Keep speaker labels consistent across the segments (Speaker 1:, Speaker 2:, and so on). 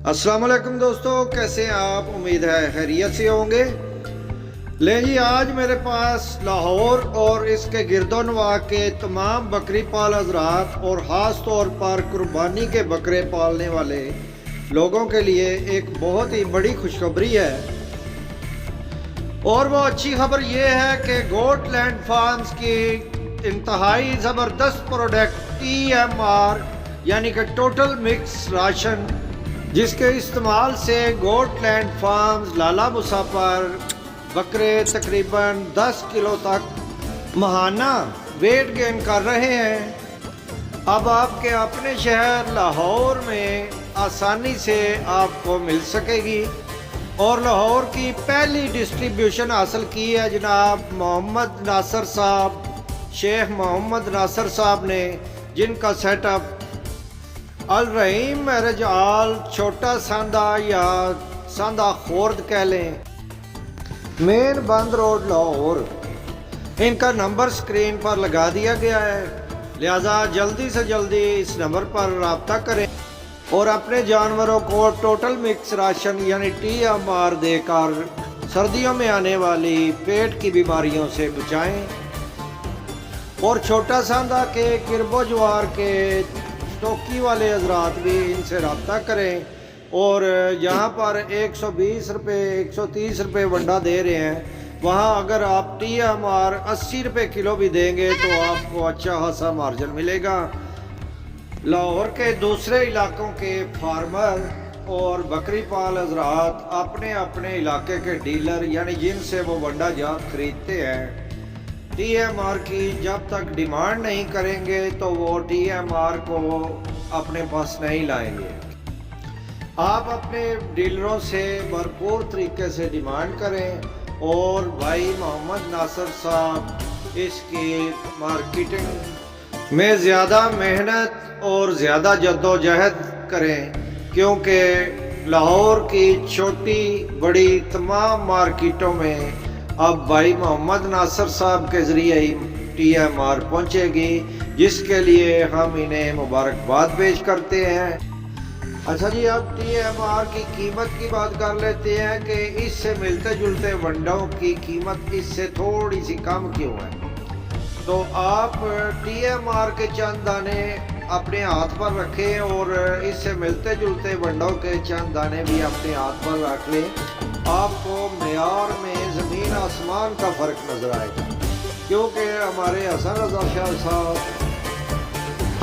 Speaker 1: अस्सलाम वालेकुम दोस्तों, कैसे हैं आप? उम्मीद है खैरियत से होंगे। ले जी, आज मेरे पास लाहौर और इसके गिरदोनवा के तमाम बकरी पाल हजरात और ख़ास तौर पर कुर्बानी के बकरे पालने वाले लोगों के लिए एक बहुत ही बड़ी खुशखबरी है। और वो अच्छी खबर ये है कि गोटलैंड फार्म्स की इंतहाई ज़बरदस्त प्रोडक्ट TMR यानी कि टोटल मिक्स राशन, जिसके इस्तेमाल से गोटलैंड फार्म्स लाला मुसा पर बकरे तकरीबन 10 किलो तक माहाना वेट गेन कर रहे हैं। अब आपके अपने शहर लाहौर में आसानी से आपको मिल सकेगी। और लाहौर की पहली डिस्ट्रीब्यूशन हासिल की है जनाब मोहम्मद नासर साहब, शेख मोहम्मद नासर साहब ने, जिनका सेटअप अल रहीम मैरिज हॉल छोटा सांदा या सांदा खोर्द कह लें, मेन बंद रोड लाहौर। इनका नंबर स्क्रीन पर लगा दिया गया है, लिहाजा जल्दी से जल्दी इस नंबर पर रब्ता करें और अपने जानवरों को टोटल मिक्स राशन यानी TMR देकर सर्दियों में आने वाली पेट की बीमारियों से बचाएं। और छोटा सांदा के किरबो जवार के स्टोकी वाले हजरात भी इनसे रब्ता करें। और यहाँ पर 120 रुपये 130 रुपये वंडा दे रहे हैं, वहाँ अगर आप TMR 80 रुपये किलो भी देंगे तो आपको अच्छा खासा मार्जिन मिलेगा। लाहौर के दूसरे इलाकों के फार्मर और बकरी पाल हजरात अपने अपने इलाके के डीलर यानी जिनसे वो वंडा जात खरीदते हैं, TMR की जब तक डिमांड नहीं करेंगे तो वो TMR को अपने पास नहीं लाएंगे। आप अपने डीलरों से भरपूर तरीके से डिमांड करें और भाई मोहम्मद नासर साहब इसकी मार्केटिंग में ज़्यादा मेहनत और ज़्यादा जद्दोजहद करें, क्योंकि लाहौर की छोटी बड़ी तमाम मार्केटों में अब भाई मोहम्मद नासर साहब के ज़रिए ही TMR पहुंचेगी, जिसके लिए हम इन्हें मुबारकबाद पेश करते हैं। अच्छा जी, अब TMR की कीमत की बात कर लेते हैं कि इससे मिलते जुलते वंडों की कीमत इससे थोड़ी सी कम क्यों है। तो आप TMR के चंद दाने अपने हाथ पर रखें और इससे मिलते जुलते वंडों के चंद दाने भी अपने हाथ पर रख लें, आपको मेयार में ज़मीन आसमान का फ़र्क नज़र आएगा। क्योंकि हमारे हसन रज़ा शाह साहब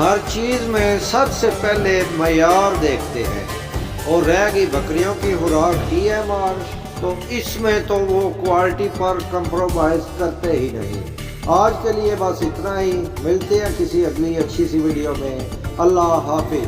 Speaker 1: हर चीज़ में सबसे पहले मेयार देखते हैं, और रह गई बकरियों की खुराक TMR, तो इसमें तो वो क्वालिटी पर कंप्रोमाइज़ करते ही नहीं। आज के लिए बस इतना ही, मिलते हैं किसी अगली अच्छी सी वीडियो में। अल्लाह हाफिज़।